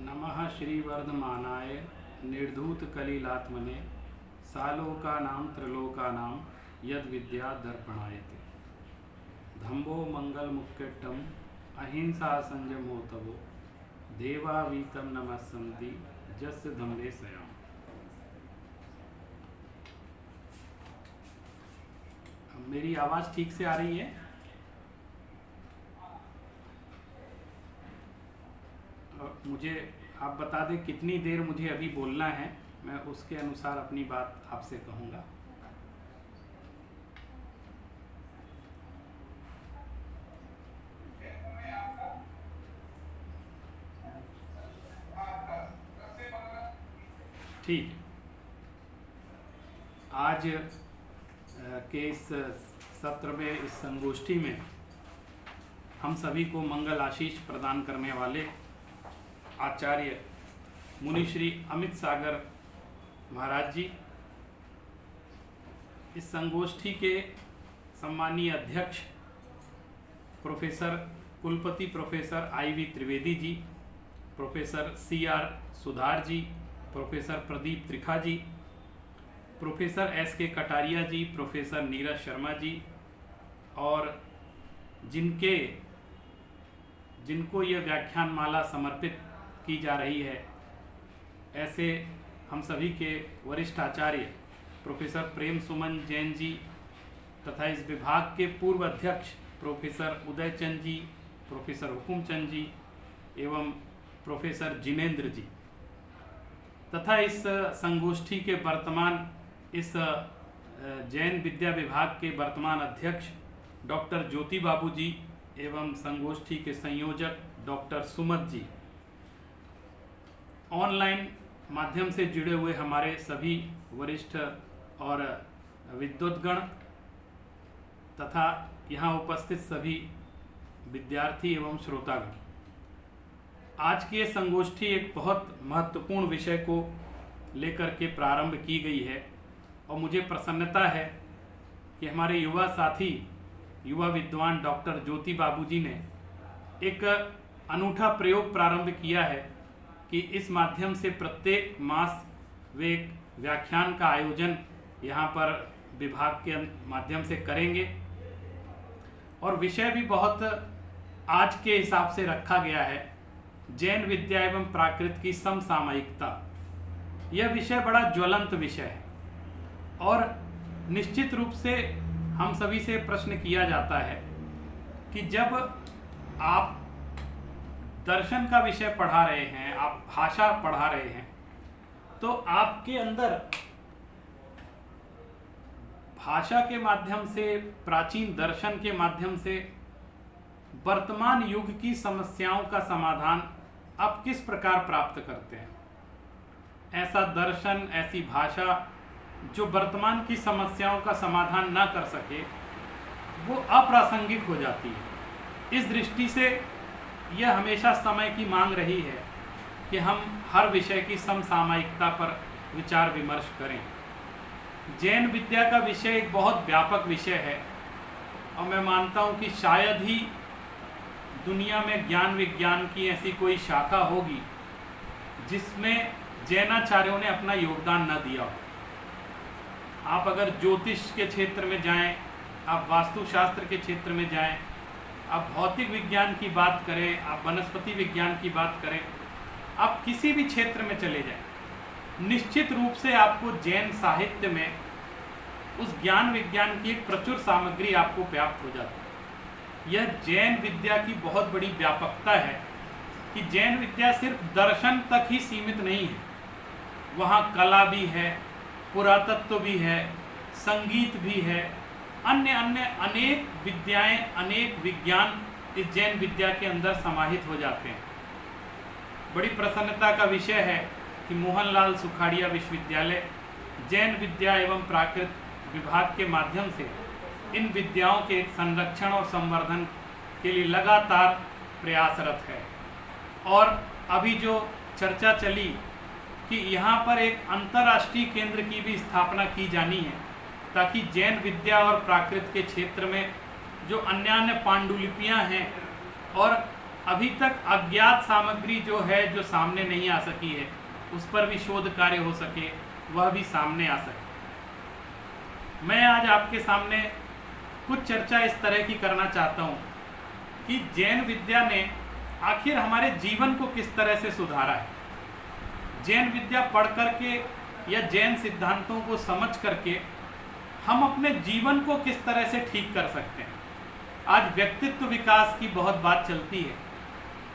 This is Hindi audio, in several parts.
नमः श्रीवर्धमानाय निर्धूतकलिलात्मने सालोकानां त्रलोकानां यद्विद्या दर्पणायते धम्भो मंगलमुक्केट्टम अहिंसा संयमोतवो देवावीतं नमस्सन्ति जस्य धम्भे सयाम। मेरी आवाज़ ठीक से आ रही है? मुझे आप बता दें कितनी देर मुझे अभी बोलना है, मैं उसके अनुसार अपनी बात आपसे कहूँगा। ठीक, आज के इस सत्र में, इस संगोष्ठी में हम सभी को मंगल आशीष प्रदान करने वाले आचार्य मुनिश्री अमित सागर महाराज जी, इस संगोष्ठी के सम्मानीय अध्यक्ष प्रोफेसर कुलपति professor IV Trivedi ji, professor CR सुधार जी, प्रोफेसर प्रदीप त्रिखा जी, प्रोफेसर SK कटारिया जी, प्रोफेसर नीरज शर्मा जी, और जिनको यह व्याख्यान माला समर्पित की जा रही है, ऐसे हम सभी के वरिष्ठ आचार्य प्रोफेसर प्रेम सुमन जैन जी तथा इस विभाग के पूर्व अध्यक्ष प्रोफेसर उदय चंद जी, प्रोफेसर हुकुम चंद जी एवं प्रोफेसर जिनेन्द्र जी, तथा इस संगोष्ठी के वर्तमान, इस जैन विद्या विभाग के वर्तमान अध्यक्ष डॉक्टर ज्योति बाबू जी एवं संगोष्ठी के संयोजक डॉक्टर सुमत जी, ऑनलाइन माध्यम से जुड़े हुए हमारे सभी वरिष्ठ और विद्वद्गण तथा यहाँ उपस्थित सभी विद्यार्थी एवं श्रोतागण, आज की ये संगोष्ठी एक बहुत महत्वपूर्ण विषय को लेकर के प्रारंभ की गई है और मुझे प्रसन्नता है कि हमारे युवा साथी, युवा विद्वान डॉक्टर ज्योति बाबू जी ने एक अनूठा प्रयोग प्रारंभ किया है कि इस माध्यम से प्रत्येक मास वे एक व्याख्यान का आयोजन यहाँ पर विभाग के माध्यम से करेंगे और विषय भी बहुत आज के हिसाब से रखा गया है, जैन विद्या एवं प्राकृत की समसामयिकता। यह विषय बड़ा ज्वलंत विषय है और निश्चित रूप से हम सभी से प्रश्न किया जाता है कि जब आप दर्शन का विषय पढ़ा रहे हैं, आप भाषा पढ़ा रहे हैं, तो आपके अंदर भाषा के माध्यम से, प्राचीन दर्शन के माध्यम से वर्तमान युग की समस्याओं का समाधान आप किस प्रकार प्राप्त करते हैं? ऐसा दर्शन, ऐसी भाषा जो वर्तमान की समस्याओं का समाधान ना कर सके, वो अप्रासंगिक हो जाती है। इस दृष्टि से यह हमेशा समय की मांग रही है कि हम हर विषय की समसामयिकता पर विचार विमर्श करें। जैन विद्या का विषय एक बहुत व्यापक विषय है और मैं मानता हूँ कि शायद ही दुनिया में ज्ञान विज्ञान की ऐसी कोई शाखा होगी जिसमें जैनाचार्यों ने अपना योगदान न दिया हो। आप अगर ज्योतिष के क्षेत्र में जाएं, आप वास्तुशास्त्र के क्षेत्र में जाएं, आप भौतिक विज्ञान की बात करें, आप वनस्पति विज्ञान की बात करें, आप किसी भी क्षेत्र में चले जाएं, निश्चित रूप से आपको जैन साहित्य में उस ज्ञान विज्ञान की एक प्रचुर सामग्री आपको प्राप्त हो जाती है। यह जैन विद्या की बहुत बड़ी व्यापकता है कि जैन विद्या सिर्फ दर्शन तक ही सीमित नहीं है, वहाँ कला भी है, पुरातत्व भी है, संगीत भी है, अन्य अन्य अनेक विद्याएं, अनेक विज्ञान इस जैन विद्या के अंदर समाहित हो जाते हैं। बड़ी प्रसन्नता का विषय है कि मोहनलाल सुखाड़िया विश्वविद्यालय जैन विद्या एवं प्राकृत विभाग के माध्यम से इन विद्याओं के संरक्षण और संवर्धन के लिए लगातार प्रयासरत है। और अभी जो चर्चा चली कि यहाँ पर एक अंतर्राष्ट्रीय केंद्र की भी स्थापना की जानी है, ताकि जैन विद्या और प्राकृत के क्षेत्र में जो अन्य पांडुलिपियाँ हैं और अभी तक अज्ञात सामग्री जो है, जो सामने नहीं आ सकी है, उस पर भी शोध कार्य हो सके, वह भी सामने आ सके। मैं आज आपके सामने कुछ चर्चा इस तरह की करना चाहता हूँ कि जैन विद्या ने आखिर हमारे जीवन को किस तरह से सुधारा है। जैन विद्या पढ़ करके या जैन सिद्धांतों को समझ करके हम अपने जीवन को किस तरह से ठीक कर सकते हैं। आज व्यक्तित्व विकास की बहुत बात चलती है।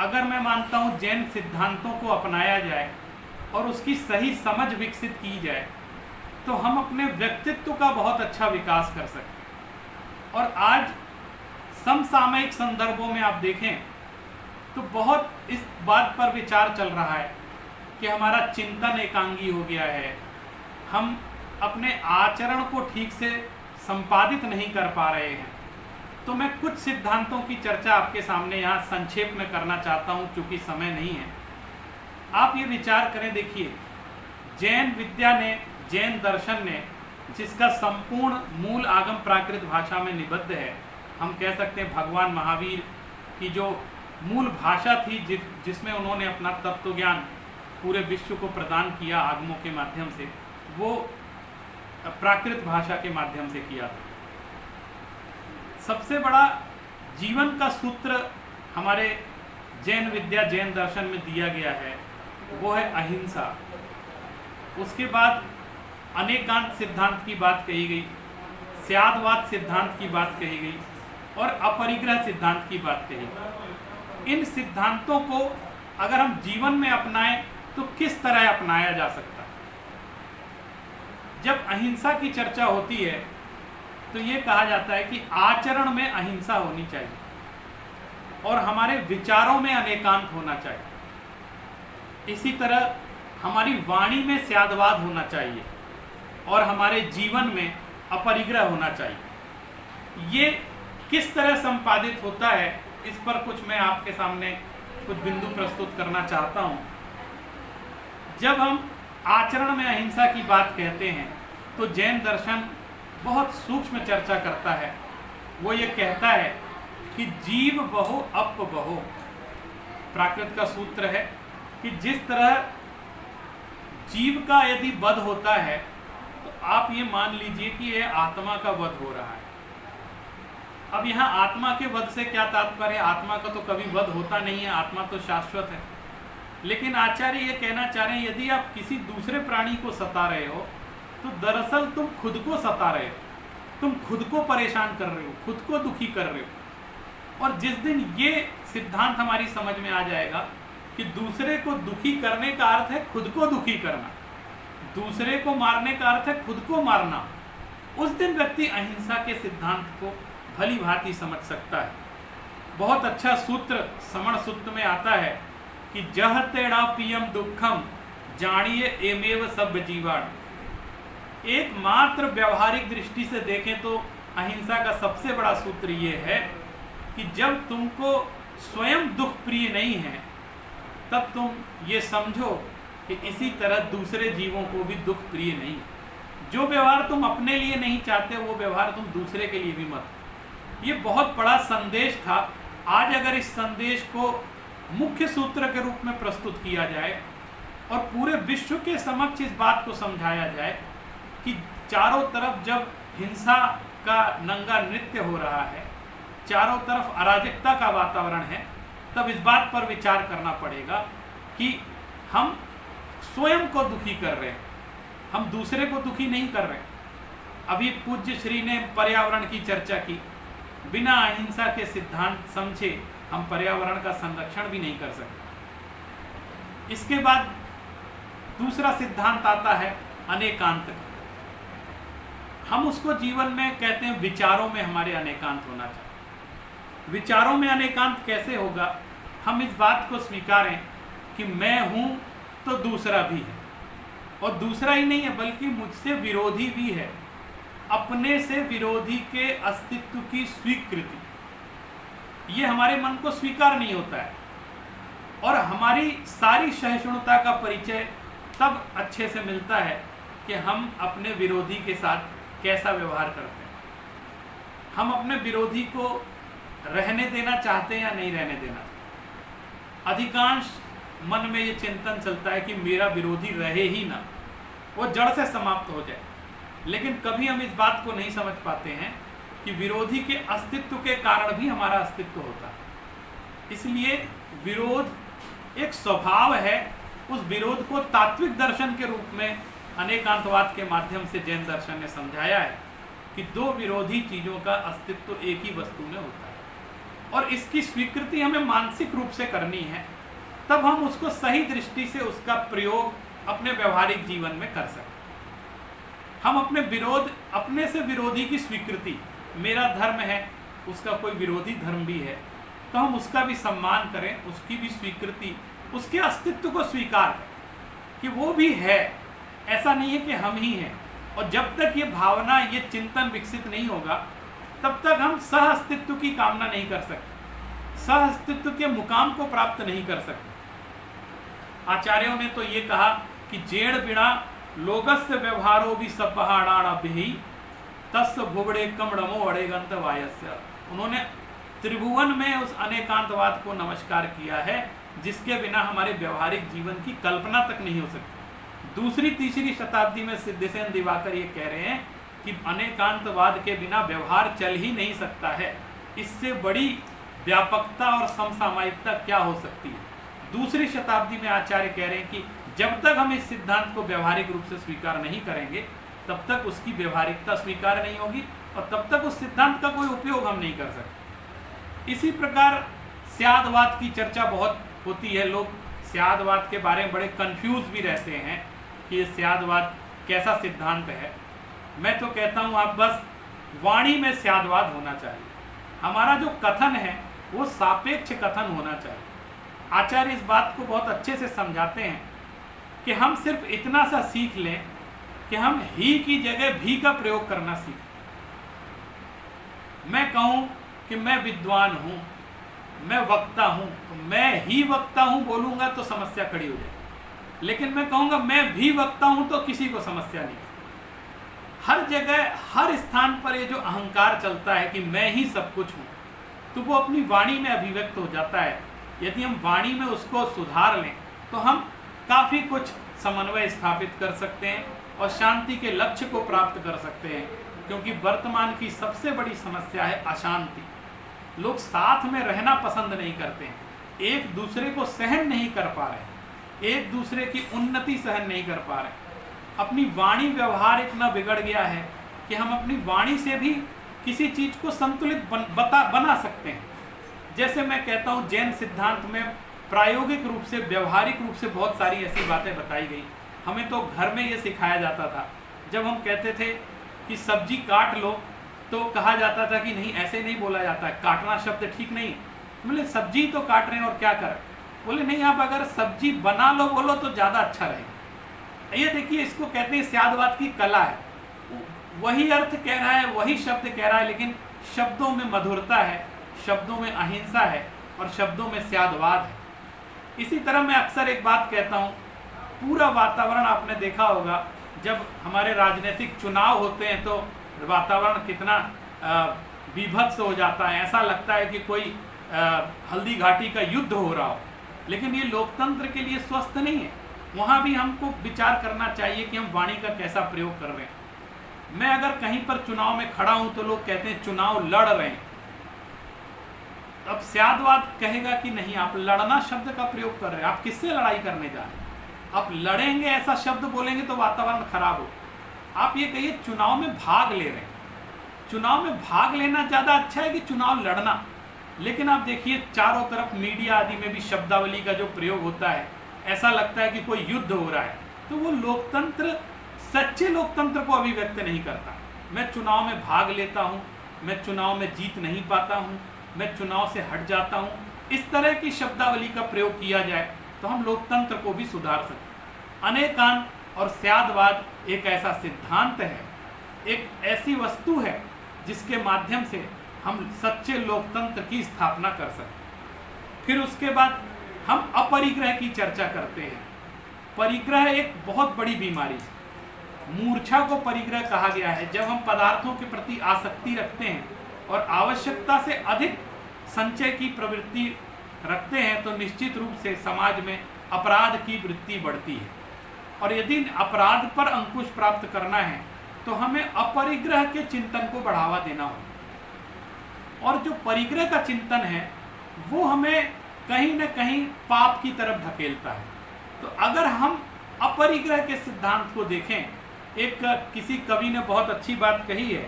अगर मैं मानता हूँ जैन सिद्धांतों को अपनाया जाए और उसकी सही समझ विकसित की जाए तो हम अपने व्यक्तित्व का बहुत अच्छा विकास कर सकते हैं। और आज समसामयिक संदर्भों में आप देखें तो बहुत इस बात पर विचार चल रहा है कि हमारा चिंतन एकांगी हो गया है, हम अपने आचरण को ठीक से संपादित नहीं कर पा रहे हैं। तो मैं कुछ सिद्धांतों की चर्चा आपके सामने यहाँ संक्षेप में करना चाहता हूँ, क्योंकि समय नहीं है। आप ये विचार करें, देखिए जैन विद्या ने, जैन दर्शन ने, जिसका संपूर्ण मूल आगम प्राकृत भाषा में निबद्ध है, हम कह सकते हैं भगवान महावीर की जो मूल भाषा थी जिसमें उन्होंने अपना तत्व ज्ञान पूरे विश्व को प्रदान किया आगमों के माध्यम से, वो प्राकृत भाषा के माध्यम से किया था। सबसे बड़ा जीवन का सूत्र हमारे जैन विद्या, जैन दर्शन में दिया गया है, वो है अहिंसा। उसके बाद अनेकांत सिद्धांत की बात कही गई, स्यादवाद सिद्धांत की बात कही गई और अपरिग्रह सिद्धांत की बात कही गई। इन सिद्धांतों को अगर हम जीवन में अपनाएं तो किस तरह अपनाया जा सकता है। जब अहिंसा की चर्चा होती है तो ये कहा जाता है कि आचरण में अहिंसा होनी चाहिए और हमारे विचारों में अनेकांत होना चाहिए। इसी तरह हमारी वाणी में स्यादवाद होना चाहिए और हमारे जीवन में अपरिग्रह होना चाहिए। ये किस तरह संपादित होता है, इस पर कुछ मैं आपके सामने कुछ बिंदु प्रस्तुत करना चाहता हूँ। जब हम आचरण में अहिंसा की बात कहते हैं तो जैन दर्शन बहुत सूक्ष्म चर्चा करता है। वो ये कहता है कि जीव बहो अप बहो। प्राकृत का सूत्र है कि जिस तरह जीव का यदि वध होता है तो आप ये मान लीजिए कि यह आत्मा का वध हो रहा है। अब यहाँ आत्मा के वध से क्या तात्पर्य है? आत्मा का तो कभी वध होता नहीं है, आत्मा तो शाश्वत है। लेकिन आचार्य ये कहना चाह रहे हैं यदि आप किसी दूसरे प्राणी को सता रहे हो तो दरअसल तुम खुद को सता रहे हो, तुम खुद को परेशान कर रहे हो, खुद को दुखी कर रहे हो। और जिस दिन ये सिद्धांत हमारी समझ में आ जाएगा कि दूसरे को दुखी करने का अर्थ है खुद को दुखी करना, दूसरे को मारने का अर्थ है खुद को मारना, उस दिन व्यक्ति अहिंसा के सिद्धांत को भली भांति समझ सकता है। बहुत अच्छा सूत्र समण सूत्र में आता है कि जह तेड़ा पियम दुखम जानिए एमेव सब जीवाण। एकमात्र व्यवहारिक दृष्टि से देखें तो अहिंसा का सबसे बड़ा सूत्र ये है कि जब तुमको स्वयं दुख प्रिय नहीं है तब तुम ये समझो कि इसी तरह दूसरे जीवों को भी दुख प्रिय नहीं है। जो व्यवहार तुम अपने लिए नहीं चाहते वो व्यवहार तुम दूसरे के लिए भी मत। ये बहुत बड़ा संदेश था। आज अगर इस संदेश को मुख्य सूत्र के रूप में प्रस्तुत किया जाए और पूरे विश्व के समक्ष इस बात को समझाया जाए कि चारों तरफ जब हिंसा का नंगा नृत्य हो रहा है, चारों तरफ अराजकता का वातावरण है, तब इस बात पर विचार करना पड़ेगा कि हम स्वयं को दुखी कर रहे हैं, हम दूसरे को दुखी नहीं कर रहे। अभी पूज्य श्री ने पर्यावरण की चर्चा की। बिना अहिंसा के सिद्धांत समझे हम पर्यावरण का संरक्षण भी नहीं कर सकते। इसके बाद दूसरा सिद्धांत आता है अनेकांत का। हम उसको जीवन में कहते हैं विचारों में हमारे अनेकांत होना चाहिए। विचारों में अनेकांत कैसे होगा? हम इस बात को स्वीकारें कि मैं हूं तो दूसरा भी है, और दूसरा ही नहीं है बल्कि मुझसे विरोधी भी है। अपने से विरोधी के अस्तित्व की स्वीकृति, ये हमारे मन को स्वीकार नहीं होता है। और हमारी सारी सहिष्णुता का परिचय तब अच्छे से मिलता है कि हम अपने विरोधी के साथ कैसा व्यवहार करते हैं। हम अपने विरोधी को रहने देना चाहते हैं या नहीं रहने देना। अधिकांश मन में ये चिंतन चलता है कि मेरा विरोधी रहे ही ना, वो जड़ से समाप्त हो जाए। लेकिन कभी हम इस बात को नहीं समझ पाते हैं कि विरोधी के अस्तित्व के कारण भी हमारा अस्तित्व होता है। इसलिए विरोध एक स्वभाव है। उस विरोध को तात्विक दर्शन के रूप में अनेकांतवाद के माध्यम से जैन दर्शन ने समझाया है कि दो विरोधी चीज़ों का अस्तित्व एक ही वस्तु में होता है, और इसकी स्वीकृति हमें मानसिक रूप से करनी है, तब हम उसको सही दृष्टि से उसका प्रयोग अपने व्यवहारिक जीवन में कर सकते। हम अपने से विरोधी की स्वीकृति, मेरा धर्म है, उसका कोई विरोधी धर्म भी है, तो हम उसका भी सम्मान करें, उसकी भी स्वीकृति, उसके अस्तित्व को स्वीकार करें कि वो भी है, ऐसा नहीं है कि हम ही हैं। और जब तक ये भावना, ये चिंतन विकसित नहीं होगा, तब तक हम सह अस्तित्व की कामना नहीं कर सकते, सह अस्तित्व के मुकाम को प्राप्त नहीं कर सकते। आचार्यों ने तो ये कहा कि जेड़ बिना लोगस्य व्यवहारो भी सपहाड़ाणभि तस्य भुवड़े कमड़मो अड़ेगंत वायस्य। उन्होंने त्रिभुवन में उस अनेकांतवाद को नमस्कार किया है जिसके बिना हमारे व्यवहारिक जीवन की कल्पना तक नहीं हो सकती। दूसरी तीसरी शताब्दी में सिद्धसेन दिवाकर ये कह रहे हैं कि अनेकांतवाद के बिना व्यवहार चल ही नहीं सकता है। इससे बड़ी व्यापकता और समसामयिकता क्या हो सकती है। दूसरी शताब्दी में आचार्य कह रहे हैं कि जब तक हम इस सिद्धांत को व्यवहारिक रूप से स्वीकार नहीं करेंगे, तब तक उसकी व्यवहारिकता स्वीकार नहीं होगी और तब तक उस सिद्धांत का कोई उपयोग हम नहीं कर सकते। इसी प्रकार स्यादवाद की चर्चा बहुत होती है। लोग स्यादवाद के बारे में बड़े कंफ्यूज भी रहते हैं कि ये स्यादवाद कैसा सिद्धांत है। मैं तो कहता हूँ आप बस वाणी में स्यादवाद होना चाहिए। हमारा जो कथन है वो सापेक्ष कथन होना चाहिए। आचार्य इस बात को बहुत अच्छे से समझाते हैं कि हम सिर्फ इतना सा सीख लें कि हम ही की जगह भी का प्रयोग करना सीखें। मैं कहूँ कि मैं विद्वान हूँ, मैं वक्ता हूँ, तो मैं ही वक्ता हूँ बोलूँगा तो समस्या खड़ी हो जाएगी। लेकिन मैं कहूँगा मैं भी वक्ता हूँ तो किसी को समस्या नहीं। हर जगह हर स्थान पर ये जो अहंकार चलता है कि मैं ही सब कुछ हूँ, तो वो अपनी वाणी में अभिव्यक्त हो जाता है। यदि हम वाणी में उसको सुधार लें तो हम काफ़ी कुछ समन्वय स्थापित कर सकते हैं और शांति के लक्ष्य को प्राप्त कर सकते हैं। क्योंकि वर्तमान की सबसे बड़ी समस्या है अशांति। लोग साथ में रहना पसंद नहीं करते हैं, एक दूसरे को सहन नहीं कर पा रहे, एक दूसरे की उन्नति सहन नहीं कर पा रहे। अपनी वाणी व्यवहार इतना बिगड़ गया है कि हम अपनी वाणी से भी किसी चीज़ को संतुलित बना सकते हैं। जैसे मैं कहता हूँ जैन सिद्धांत में प्रायोगिक रूप से, व्यवहारिक रूप से बहुत सारी ऐसी बातें बताई गई। हमें तो घर में ये सिखाया जाता था। जब हम कहते थे कि सब्जी काट लो तो कहा जाता था कि नहीं, ऐसे नहीं बोला जाता है, काटना शब्द ठीक नहीं। बोले सब्जी तो काट रहे हैं और क्या करें। बोले नहीं, आप अगर सब्जी बना लो बोलो तो ज़्यादा अच्छा रहेगा। ये देखिए, इसको कहते हैं स्यादवाद की कला है। वही अर्थ कह रहा है, वही शब्द कह रहा है, लेकिन शब्दों में मधुरता है, शब्दों में अहिंसा है और शब्दों में स्यादवाद है। इसी तरह मैं अक्सर एक बात कहता हूँ, पूरा वातावरण आपने देखा होगा, जब हमारे राजनीतिक चुनाव होते हैं तो वातावरण कितना विभत्स हो जाता है। ऐसा लगता है कि कोई हल्दी घाटी का युद्ध हो रहा हो। लेकिन ये लोकतंत्र के लिए स्वस्थ नहीं है। वहाँ भी हमको विचार करना चाहिए कि हम वाणी का कैसा प्रयोग कर रहे हैं। मैं अगर कहीं पर चुनाव में खड़ा हूँ तो लोग कहते हैं चुनाव लड़ रहे हैं। अब स्यादवाद कहेगा कि नहीं, आप लड़ना शब्द का प्रयोग कर रहे हैं, आप किससे लड़ाई करने जा रहे हैं। आप लड़ेंगे ऐसा शब्द बोलेंगे तो वातावरण खराब हो। आप ये कहिए चुनाव में भाग ले रहे हैं। चुनाव में भाग लेना ज़्यादा अच्छा है कि चुनाव लड़ना। लेकिन आप देखिए चारों तरफ मीडिया आदि में भी शब्दावली का जो प्रयोग होता है, ऐसा लगता है कि कोई युद्ध हो रहा है। तो वो लोकतंत्र, सच्चे लोकतंत्र को अभिव्यक्त नहीं करता। मैं चुनाव में भाग लेता हूँ, मैं चुनाव में जीत नहीं पाता हूँ, मैं चुनाव से हट जाता हूँ, इस तरह की शब्दावली का प्रयोग किया जाए तो हम लोकतंत्र को भी सुधार सकते हैं। अनेकांत और स्यादवाद एक ऐसा सिद्धांत है, एक ऐसी वस्तु है जिसके माध्यम से हम सच्चे लोकतंत्र की स्थापना कर सकते हैं। फिर उसके बाद हम अपरिग्रह की चर्चा करते हैं। परिग्रह एक बहुत बड़ी बीमारी है। मूर्छा को परिग्रह कहा गया है। जब हम पदार्थों के प्रति आसक्ति रखते हैं और आवश्यकता से अधिक संचय की प्रवृत्ति रखते हैं तो निश्चित रूप से समाज में अपराध की वृत्ति बढ़ती है। और यदि अपराध पर अंकुश प्राप्त करना है तो हमें अपरिग्रह के चिंतन को बढ़ावा देना होगा। और जो परिग्रह का चिंतन है वो हमें कहीं न कहीं पाप की तरफ धकेलता है। तो अगर हम अपरिग्रह के सिद्धांत को देखें, एक किसी कवि ने बहुत अच्छी बात कही है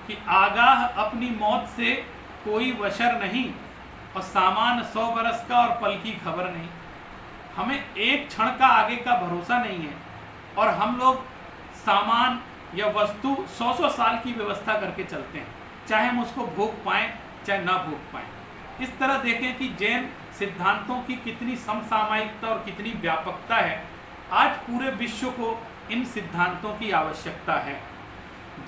कि आगाह अपनी मौत से कोई वशर नहीं और सामान 100 बरस का और पल की खबर नहीं। हमें एक क्षण का आगे का भरोसा नहीं है और हम लोग सामान या वस्तु 100 साल की व्यवस्था करके चलते हैं, चाहे हम उसको भोग पाएं चाहे ना भोग पाएं। इस तरह देखें कि जैन सिद्धांतों की कितनी समसामयिकता और कितनी व्यापकता है। आज पूरे विश्व को इन सिद्धांतों की आवश्यकता है।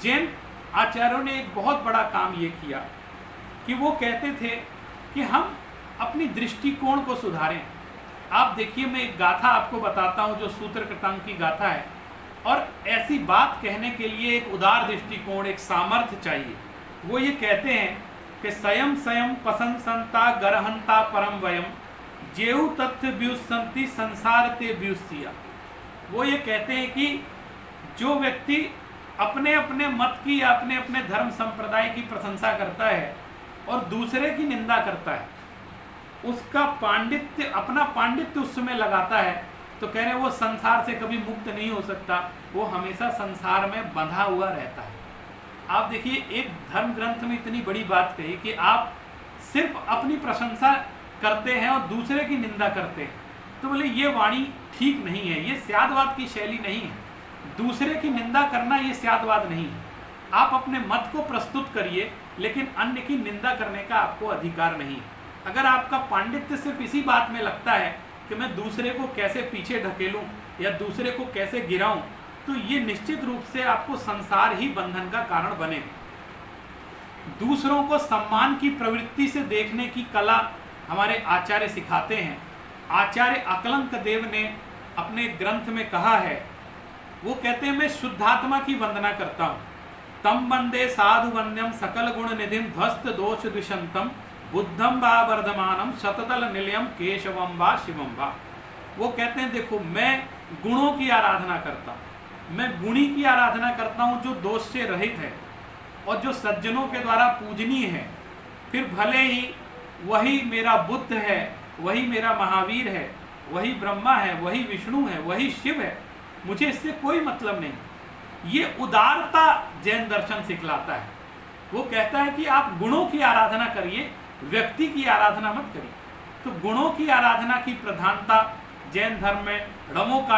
जैन आचार्यों ने एक बहुत बड़ा काम ये किया कि वो कहते थे कि हम अपनी दृष्टिकोण को सुधारें। आप देखिए, मैं एक गाथा आपको बताता हूँ जो सूत्रकृतांग की गाथा है, और ऐसी बात कहने के लिए एक उदार दृष्टिकोण, एक सामर्थ्य चाहिए। वो ये कहते हैं कि स्वयं स्वयं पसंसंता गरहंता परम वयम जेऊ तथ्य व्युसंति संसार ते व्युसिया। वो ये कहते हैं कि जो व्यक्ति अपने अपने मत की या अपने अपने धर्म संप्रदाय की प्रशंसा करता है और दूसरे की निंदा करता है, उसका पांडित्य, अपना पांडित्य उसमें लगाता है, तो कह रहे हैं वो संसार से कभी मुक्त नहीं हो सकता, वो हमेशा संसार में बंधा हुआ रहता है। आप देखिए, एक धर्म ग्रंथ में इतनी बड़ी बात कही कि आप सिर्फ अपनी प्रशंसा करते हैं और दूसरे की निंदा करते हैं, तो बोले ये वाणी ठीक नहीं है, ये स्यादवाद की शैली नहीं है। दूसरे की निंदा करना ये स्यादवाद नहीं है। आप अपने मत को प्रस्तुत करिए, लेकिन अन्य की निंदा करने का आपको अधिकार नहीं है। अगर आपका पांडित्य सिर्फ इसी बात में लगता है कि मैं दूसरे को कैसे पीछे ढकेलूं या दूसरे को कैसे गिराऊं, तो ये निश्चित रूप से आपको संसार ही बंधन का कारण बनेगा। दूसरों को सम्मान की प्रवृत्ति से देखने की कला हमारे आचार्य सिखाते हैं। आचार्य अकलंक देव ने अपने ग्रंथ में कहा है, वो कहते हैं मैं शुद्धात्मा की वंदना करता हूँ। तम वंदे साधु वंद्यम सकल गुण निधिम ध्वस्त दोष द्विषंतम बुद्धम वा वर्धमानम शतदल निलयम केशवम वा शिवम वा। वो कहते हैं देखो, मैं गुणों की आराधना करता हूँ, मैं गुणी की आराधना करता हूँ जो दोष से रहित है और जो सज्जनों के द्वारा पूजनीय है। फिर भले ही वही मेरा बुद्ध है, वही मेरा महावीर है, वही ब्रह्मा है, वही विष्णु है, वही शिव है, मुझे इससे कोई मतलब नहीं। ये उदारता जैन दर्शन सिखलाता है। वो कहता है कि आप गुणों की आराधना करिए, व्यक्ति की आराधना मत करिए। तो गुणों की आराधना की प्रधानता जैन धर्म में रमों का